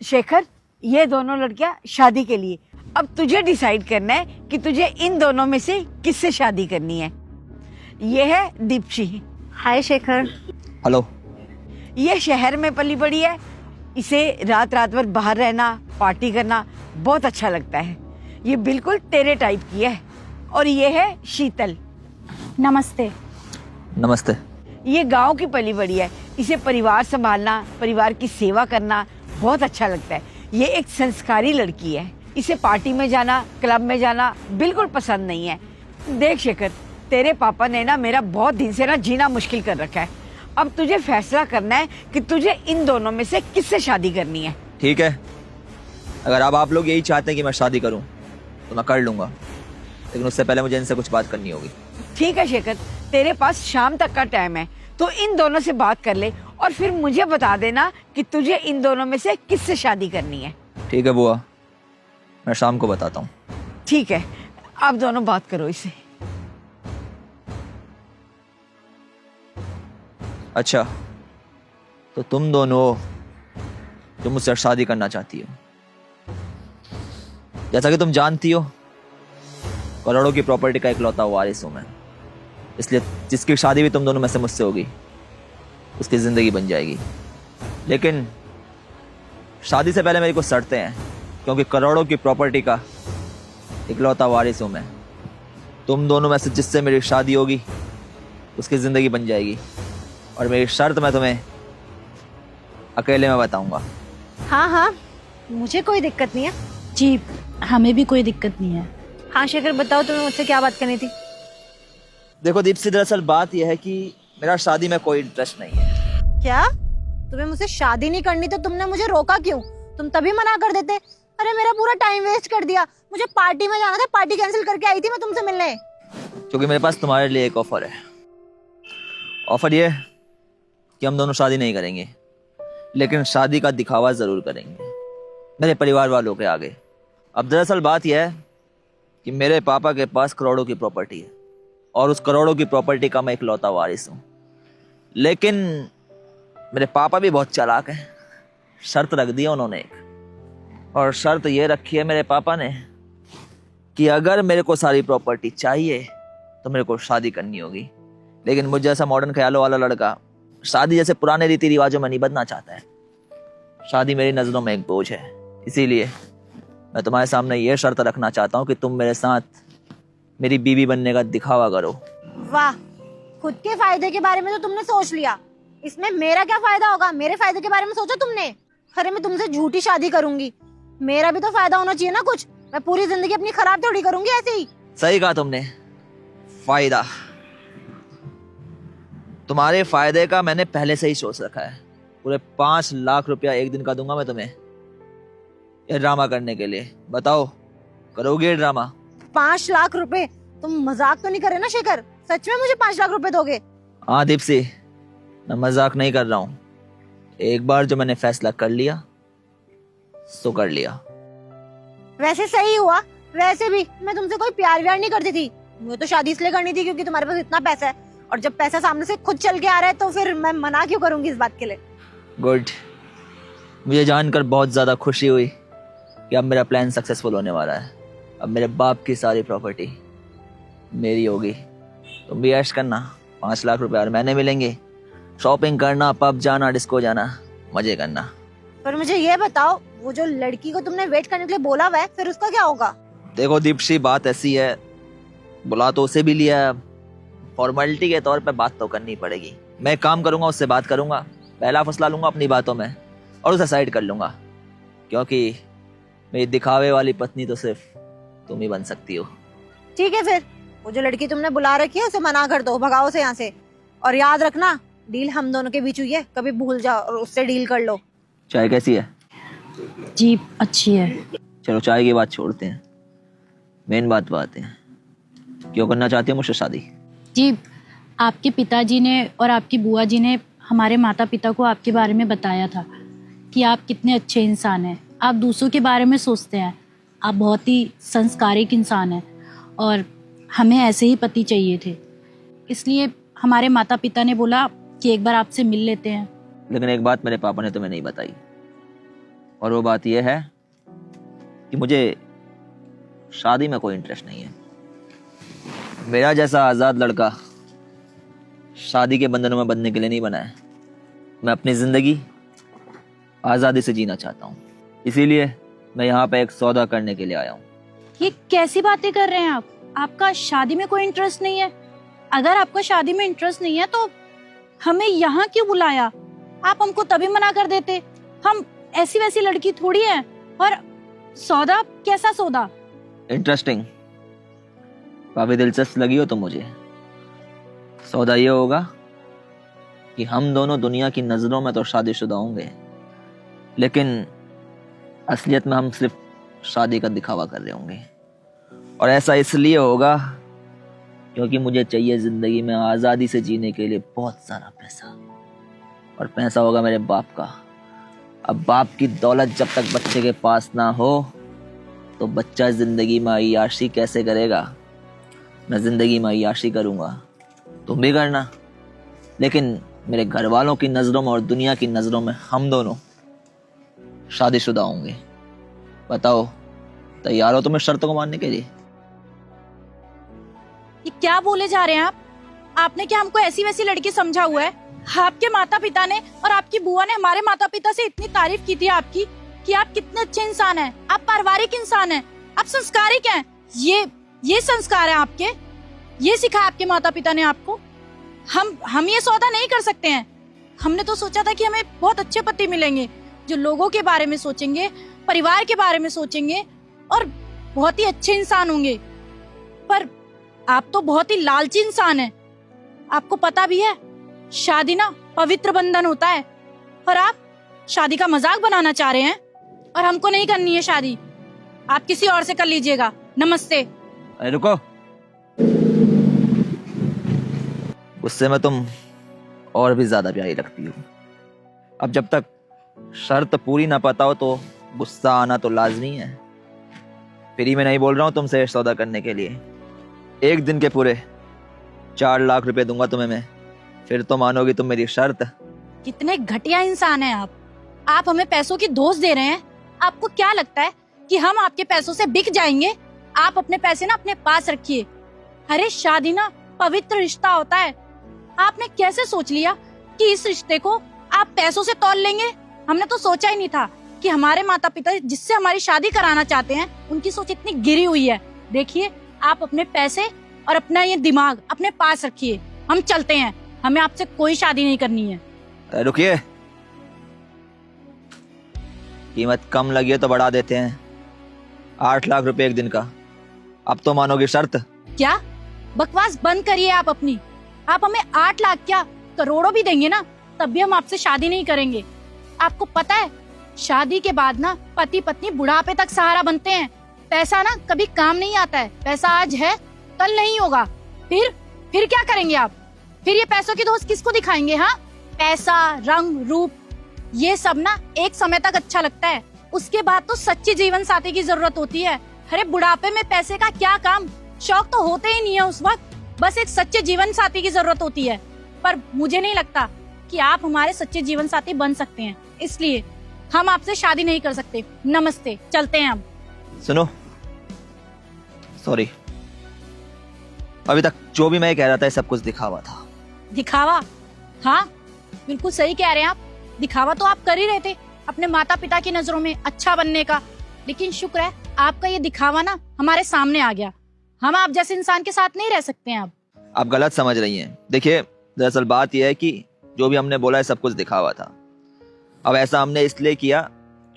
शेखर, ये दोनों लड़कियां शादी के लिए। अब तुझे डिसाइड करना है कि तुझे इन दोनों में से किससे शादी करनी है। ये है दीप्ति। हाय शेखर। हेलो। ये शहर में पली बड़ी है, इसे रात रात भर बाहर रहना, पार्टी करना बहुत अच्छा लगता है। ये बिल्कुल तेरे टाइप की है। और ये है शीतल। नमस्ते। नमस्ते। ये गांव की पली बड़ी है, इसे परिवार संभालना, परिवार की सेवा करना बहुत अच्छा लगता है। ये एक संस्कारी लड़की है, इसे पार्टी में जाना, क्लब में जाना बिल्कुल पसंद नहीं है। देख शेखर, तेरे पापा ने ना मेरा बहुत दिन से ना जीना मुश्किल कर रखा है। अब तुझे फैसला करना है कि तुझे इन दोनों में से किससे शादी करनी है। ठीक है, अगर अब आप लोग यही चाहते हैं कि मैं शादी करूं तो मैं कर लूंगा, लेकिन उससे पहले मुझे इनसे कुछ बात करनी होगी। ठीक है शेखर, तेरे पास शाम तक का टाइम है, तो इन दोनों से बात कर ले और फिर मुझे बता देना कि तुझे इन दोनों में से किससे शादी करनी है। ठीक है बुआ, मैं शाम को बताता हूँ। ठीक है, आप दोनों बात करो इसे। अच्छा, तो तुम दोनों जो मुझसे शादी करना चाहती हो, जैसा कि तुम जानती हो, करोड़ों की प्रॉपर्टी का इकलौता वारिस हूं मैं, इसलिए जिसकी शादी भी तुम दोनों में से मुझसे होगी उसकी जिंदगी बन जाएगी। लेकिन शादी से पहले मेरी कुछ शर्तें हैं, क्योंकि करोड़ों की प्रॉपर्टी का इकलौता वारिस हूं मैं। तुम दोनों में से जिससे मेरी शादी होगी उसकी जिंदगी बन जाएगी, और मेरी शर्त मैं तुम्हें अकेले में बताऊंगा। हाँ हाँ, मुझे कोई दिक्कत नहीं है। जी, हमें भी कोई दिक्कत नहीं है। हाँ शेखर, बताओ तुम्हें मुझसे क्या बात करनी थी। देखो दीप्ति, दरअसल बात यह है कि मेरा शादी में कोई इंटरेस्ट नहीं है। क्या तुम्हें मुझसे शादी नहीं करनी तो तुमने मुझे रोका क्यों? तुम तभी मना कर देते। अरे मेरा पूरा टाइम वेस्ट कर दिया। मुझे पार्टी में जाना था, पार्टी कैंसिल करके आई थी मैं तुमसे मिलने। क्योंकि मेरे पास तुम्हारे लिए एक ऑफर है। ऑफर ये है कि हम दोनों शादी नहीं करेंगे, लेकिन शादी का दिखावा जरूर करेंगे मेरे परिवार वालों के आगे। अब दरअसल बात यह है कि मेरे पापा के पास करोड़ों की प्रॉपर्टी है, और उस करोड़ों की प्रॉपर्टी का मैं इकलौता वारिस हूँ। लेकिन मेरे पापा भी बहुत चालाक हैं। शर्त रख दी है उन्होंने एक, और शर्त ये रखी है मेरे पापा ने कि अगर मेरे को सारी प्रॉपर्टी चाहिए तो मेरे को शादी करनी होगी। लेकिन मुझ जैसा मॉडर्न ख्यालों वाला लड़का शादी जैसे पुराने रीति रिवाजों में नहीं बदलना चाहता है। शादी मेरी नजरों में एक बोझ है, इसीलिए मैं तुम्हारे सामने ये शर्त रखना चाहता हूँ कि तुम मेरे साथ मेरी बीवी बनने का दिखावा करो। वाह, खुद के फायदे के बारे में तो तुमने सोच लिया, इसमें मेरा क्या फायदा होगा? मेरे फायदे के बारे में सोचा तुमने? अरे मैं तुमसे झूठी शादी करूंगी, मेरा भी तो फायदा होना चाहिए ना कुछ। मैं पूरी जिंदगी अपनी खराब थोड़ी करूंगी ऐसे ही। सही कहा तुमने, फायदा। तुम्हारे फायदे का मैंने पहले से ही सोच रखा है। पूरे 5 लाख रुपया एक दिन का दूंगा मैं तुम्हें ये ड्रामा करने के लिए। बताओ, करोगे ये ड्रामा? 5 लाख रुपए? तुम मजाक तो नहीं कर रहे ना शेखर? सच में मुझे 5 लाख रुपए दोगे? हाँ दीप्ति, मैं मजाक नहीं कर रहा हूँ। एक बार जो मैंने फैसला कर लिया सो कर लिया। वैसे सही हुआ। वैसे भी मैं तुमसे कोई प्यार व्यार नहीं करती थी, मुझे तो शादी इसलिए करनी थी क्योंकि तुम्हारे पास इतना पैसा है, और जब पैसा सामने से खुद चल के आ रहा है तो फिर मैं मना क्यों करूंगी इस बात के लिए। गुड, मुझे जानकर बहुत ज्यादा खुशी हुई कि अब मेरा प्लान सक्सेसफुल होने वाला है। अब मेरे बाप की सारी प्रॉपर्टी मेरी होगी। तुम भी ऐश करना, 5 लाख रुपए और मैंने मिलेंगे। शॉपिंग करना, पब जाना, डिस्को जाना, मजे करना। पर मुझे ये बताओ, वो जो लड़की को तुमने वेट करने के लिए बोला हुआ है, फिर उसका क्या होगा? देखो दीप्ति, बात ऐसी है, बुला तो उसे भी लिया, फॉर्मेलिटी के तौर पे बात तो करनी पड़ेगी। मैं एक काम करूंगा, उससे बात करूंगा, पहला फैसला लूंगा अपनी बातों में और उसे साइड कर लूंगा, क्योंकि मेरी दिखावे वाली पत्नी तो सिर्फ तुम ही बन सकती हो। ठीक है, फिर वो जो लड़की तुमने बुला रखी है उसे मना कर दो, भगाओ से यहाँ से। और याद रखना, डील हम दोनों के बीच हुई है, कभी भूल जाओ और उससे डील कर लो। चाय कैसी है? जी अच्छी है। चलो चाय की बात छोड़ते हैं, मेन बात आते हैं। क्यों करना चाहती हो मुझसे शादी? जी, आपके पिताजी ने और आपकी बुआ जी ने हमारे माता पिता को आपके बारे में बताया था कि आप कितने अच्छे इंसान हैं, आप दूसरों के बारे में सोचते हैं, आप बहुत ही संस्कारिक इंसान हैं, और हमें ऐसे ही पति चाहिए थे। इसलिए हमारे माता पिता ने बोला कि एक बार आपसे मिल लेते हैं। लेकिन एक बात मेरे पापा ने तुम्हें नहीं बताई और वो बात यह है कि मुझे शादी में कोई इंटरेस्ट नहीं है। मेरा जैसा आज़ाद लड़का शादी के बंधनों में बंधने के लिए नहीं बना है। मैं अपनी ज़िंदगी आज़ादी से जीना चाहता हूँ, इसीलिए मैं यहाँ पे एक सौदा करने के लिए आया हूँ। ये कैसी बातें कर रहे हैं आप? आपका शादी में कोई इंटरेस्ट नहीं है? अगर आपका शादी में इंटरेस्ट नहीं है तो हमें यहाँ क्यों बुलाया? आप हमको तभी मना कर देते। हम ऐसी वैसी लड़की थोड़ी है। और सौदा, कैसा सौदा? इंटरेस्टिंग, काफी दिलचस्प लगी हो तो मुझे। सौदा ये होगा कि हम दोनों दुनिया की नजरों में तो शादीशुदा होंगे, लेकिन असलियत में हम सिर्फ शादी का दिखावा कर रहे होंगे। और ऐसा इसलिए होगा क्योंकि मुझे चाहिए जिंदगी में आज़ादी से जीने के लिए बहुत सारा पैसा, और पैसा होगा मेरे बाप का। अब बाप की दौलत जब तक बच्चे के पास ना हो तो बच्चा जिंदगी में अय्याशी कैसे करेगा? मैं जिंदगी में अय्याशी करूंगा, तुम भी करना, लेकिन मेरे घर वालों की नजरों में और दुनिया की नजरों में हम दोनों शादीशुदा होंगे। बताओ, तैयार हो तुम्हें शर्तों को मानने के लिए? ये क्या बोले जा रहे हैं आप? आपने क्या हमको ऐसी वैसी लड़की समझा हुआ है? आपके माता पिता ने और आपकी बुआ ने हमारे माता पिता से इतनी तारीफ की थी आपकी कि आप कितने अच्छे इंसान हैं, आप पारिवारिक इंसान हैं, आप संस्कारिक हैं। ये संस्कार है आपके, ये सिखाया आपके माता पिता ने आपको। हम ये सौदा नहीं कर सकते हैं। हमने तो सोचा था कि हमें बहुत अच्छे पति मिलेंगे जो लोगों के बारे में सोचेंगे, परिवार के बारे में सोचेंगे और बहुत ही अच्छे इंसान होंगे। पर आप तो बहुत ही लालची इंसान हैं। आपको पता भी है शादी ना पवित्र बंधन होता है, और आप शादी का मजाक बनाना चाह रहे हैं। और हमको नहीं करनी है शादी, आप किसी और से कर लीजिएगा। नमस्ते। अरे रुको, गुस्से में तुम और भी ज्यादा प्यारी लगती हो। अब जब तक शर्त पूरी ना पता हो तो गुस्सा आना तो लाजमी है। फ्री में नहीं बोल रहा हूँ तुमसे सौदा करने के लिए। एक दिन के पूरे 4 लाख रुपए दूंगा तुम्हें मैं, फिर तो मानोगी तुम मेरी शर्त? कितने घटिया इंसान हैं आप हमें पैसों की दोष दे रहे हैं। आपको क्या लगता है कि हम आपके पैसों से बिक जाएंगे? आप अपने पैसे ना अपने पास रखिए। अरे शादी ना पवित्र रिश्ता होता है। आपने कैसे सोच लिया कि इस रिश्ते को आप पैसों से तौल लेंगे? हमने तो सोचा ही नहीं था कि हमारे माता पिता जिससे हमारी शादी कराना चाहते हैं उनकी सोच इतनी गिरी हुई है। देखिए, आप अपने पैसे और अपना ये दिमाग अपने पास रखिए। हम चलते हैं, हमें आपसे कोई शादी नहीं करनी है। रुकिए, कीमत कम लगी है तो बढ़ा देते हैं। 8 लाख रुपए एक दिन का। अब तो मानोगी शर्त? क्या बकवास बंद करिए आप अपनी। आप हमें 8 लाख क्या करोड़ों भी देंगे ना, तब भी हम आपसे शादी नहीं करेंगे। आपको पता है शादी के बाद ना पति पत्नी बुढ़ापे तक सहारा बनते हैं। पैसा ना कभी काम नहीं आता है। पैसा आज है कल नहीं होगा। फिर क्या करेंगे आप? फिर ये पैसों की दोस्त किसको दिखाएंगे? हाँ, पैसा, रंग, रूप, ये सब ना एक समय तक अच्छा लगता है, उसके बाद तो सच्ची जीवन साथी की जरूरत होती है। अरे बुढ़ापे में पैसे का क्या काम? शौक तो होते ही नहीं है उस वक्त, बस एक सच्चे जीवन साथी की जरूरत होती है। पर मुझे नहीं लगता कि आप हमारे सच्चे जीवन साथी बन सकते हैं, इसलिए हम आपसे शादी नहीं कर सकते। नमस्ते, चलते हैं हम। सुनो, सॉरी, अभी तक जो भी मैं कह रहा था सब कुछ दिखावा था। दिखावा? हाँ, बिल्कुल सही कह रहे हैं आप। दिखावा तो आप कर ही रहे थे अपने माता पिता की नजरों में अच्छा बनने का, लेकिन शुक्र है आपका ये दिखावा ना हमारे सामने आ गया। हम आप जैसे इंसान के साथ नहीं रह सकते हैं अब। आप गलत समझ रही हैं। देखिए, दरअसल बात यह है कि जो भी हमने बोला है सब कुछ दिखावा था। अब ऐसा हमने इसलिए किया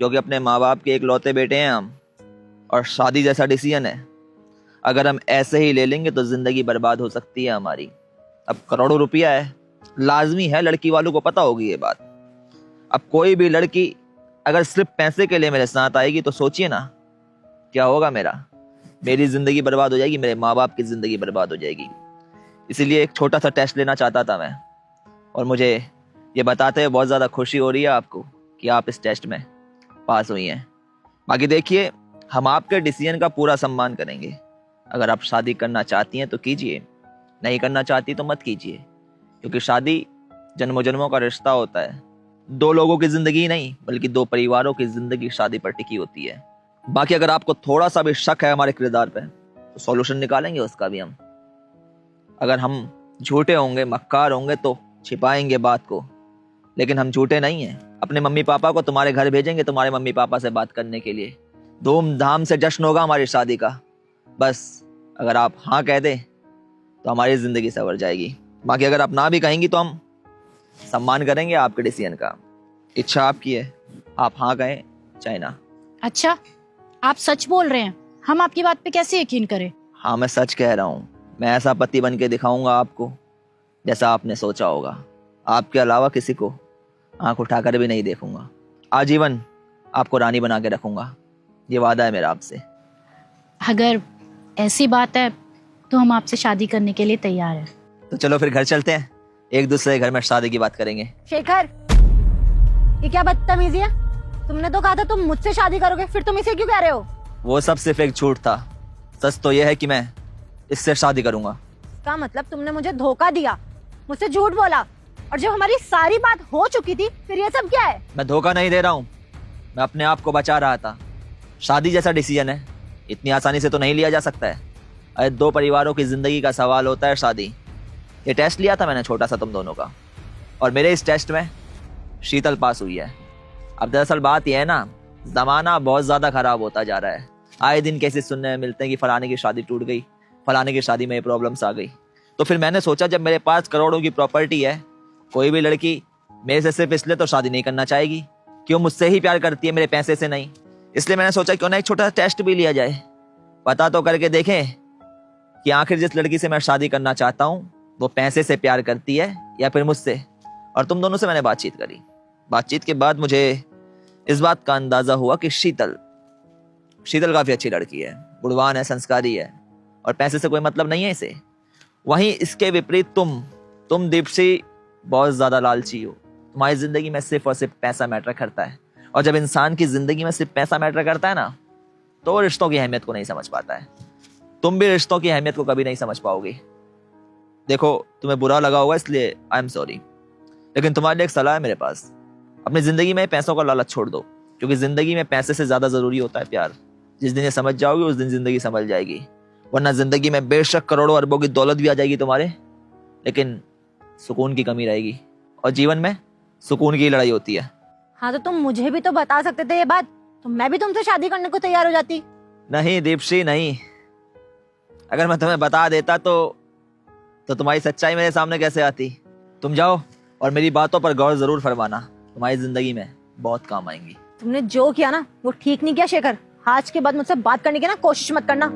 क्योंकि अपने माँ बाप के इकलौते बेटे हैं हम, और शादी जैसा डिसीजन है, अगर हम ऐसे ही ले लेंगे तो जिंदगी बर्बाद हो सकती है हमारी। अब करोड़ों रुपया है, लाजमी है लड़की वालों को पता होगी ये बात। अब कोई भी लड़की अगर सिर्फ पैसे के लिए मेरे साथ आएगी तो सोचिए ना क्या होगा मेरी जिंदगी बर्बाद हो जाएगी, मेरे माँ बाप की जिंदगी बर्बाद हो जाएगी। इसीलिए एक छोटा सा टेस्ट लेना चाहता था मैं, और मुझे ये बताते हुए बहुत ज़्यादा खुशी हो रही है आपको कि आप इस टेस्ट में पास हुई हैं। बाकी देखिए, हम आपके डिसीजन का पूरा सम्मान करेंगे। अगर आप शादी करना चाहती हैं तो कीजिए, नहीं करना चाहती तो मत कीजिए, क्योंकि शादी जन्मों जन्मों का रिश्ता होता है। दो लोगों की जिंदगी नहीं बल्कि दो परिवारों की जिंदगी शादी पर टिकी होती है। बाकी अगर आपको थोड़ा सा भी शक है हमारे किरदार पे तो सॉल्यूशन निकालेंगे उसका भी हम। अगर हम झूठे होंगे, मक्कार होंगे तो छिपाएंगे बात को, लेकिन हम झूठे नहीं हैं। अपने मम्मी पापा को तुम्हारे घर भेजेंगे तुम्हारे मम्मी पापा से बात करने के लिए। धूमधाम से जश्न होगा हमारी शादी का। बस अगर आप हाँ कह दें तो हमारी जिंदगी संवर जाएगी। बाकी अगर आप ना भी कहेंगी तो हम सम्मान करेंगे आपके डिसीजन का। इच्छा आपकी है, आप हाँ कहें चाहे ना। अच्छा, आप सच बोल रहे हैं? हम आपकी बात पे कैसे यकीन करें? हाँ मैं सच कह रहा हूँ। मैं ऐसा पति बन के दिखाऊंगा आपको जैसा आपने सोचा होगा। आपके अलावा किसी को आंख उठाकर भी नहीं देखूंगा। आजीवन आपको रानी बना के रखूंगा, ये वादा है मेरा आपसे। अगर ऐसी बात है तो हम आपसे शादी करने के लिए तैयार हैं। तो चलो फिर घर चलते हैं, एक दूसरे के घर में शादी की बात करेंगे। शेखर, ये क्या बदतमीजी है? तुमने तो कहा था तुम मुझसे शादी करोगे, फिर तुम इसे क्यों कह रहे हो? वो सब सिर्फ एक झूठ था। सच तो यह है कि मैं इससे शादी करूंगा। इसका मतलब तुमने मुझे धोखा दिया, मुझसे झूठ बोला, और जब हमारी सारी बात हो चुकी थी फिर ये सब क्या है? मैं धोखा नहीं दे रहा हूँ, मैं अपने आप को बचा रहा था। शादी जैसा डिसीजन है, इतनी आसानी से तो नहीं लिया जा सकता है। अरे दो परिवारों की जिंदगी का सवाल होता है शादी। ये टेस्ट लिया था मैंने छोटा सा तुम दोनों का, और मेरे इस टेस्ट में शीतल पास हुई है। अब दरअसल बात यह है ना, जमाना बहुत ज्यादा खराब होता जा रहा है। आए दिन केसेस सुनने में मिलते हैं कि फलाने की शादी टूट गई, फलाने की शादी में ये प्रॉब्लम्स आ गई। तो फिर मैंने सोचा जब मेरे पास करोड़ों की प्रॉपर्टी है, कोई भी लड़की मेरे से सिर्फ इसलिए तो शादी नहीं करना चाहेगी कि वो मुझसे ही प्यार करती है, मेरे पैसे से नहीं। इसलिए मैंने सोचा क्यों ना एक छोटा सा टेस्ट भी लिया जाए, पता तो करके देखें कि आखिर जिस लड़की से मैं शादी करना चाहता हूँ वो पैसे से प्यार करती है या फिर मुझसे। और तुम दोनों से मैंने बातचीत करी। बातचीत के बाद मुझे इस बात का अंदाजा हुआ कि शीतल काफी अच्छी लड़की है, गुणवान है, संस्कारी है, और पैसे से कोई मतलब नहीं है इसे। वहीं इसके विपरीत तुम दीप्ति बहुत ज्यादा लालची हो। तुम्हारी जिंदगी में सिर्फ और सिर्फ पैसा मैटर करता है, और जब इंसान की जिंदगी में सिर्फ पैसा मैटर करता है ना, तो वो रिश्तों की अहमियत को नहीं समझ पाता है। तुम भी रिश्तों की अहमियत को कभी नहीं समझ पाओगी। देखो तुम्हें बुरा लगा होगा इसलिए आई एम सॉरी, लेकिन तुम्हारे लिए एक सलाह है मेरे पास। अपनी जिंदगी में पैसों का लालच छोड़ दो, क्योंकि जिंदगी में पैसे से ज्यादा जरूरी होता है प्यार। जिस दिन ये समझ जाओगी उस दिन जिंदगी संभल जाएगी, वरना जिंदगी में बेशक करोड़ों अरबों की दौलत भी आ जाएगी तुम्हारे, लेकिन सुकून की कमी रहेगी। और जीवन में सुकून की लड़ाई होती है। हाँ तो तुम मुझे भी तो बता सकते थे ये बात, तो मैं भी तुमसे शादी करने को तैयार हो जाती। नहीं दीप्ति नहीं, अगर मैं तुम्हें बता देता तो तुम्हारी सच्चाई मेरे सामने कैसे आती। तुम जाओ और मेरी बातों पर गौर जरूर फरमाना, तुम्हारी जिंदगी में बहुत काम आएंगी। तुमने जो किया ना वो ठीक नहीं किया शेखर। आज के बाद मुझसे बात करने की ना कोशिश मत करना।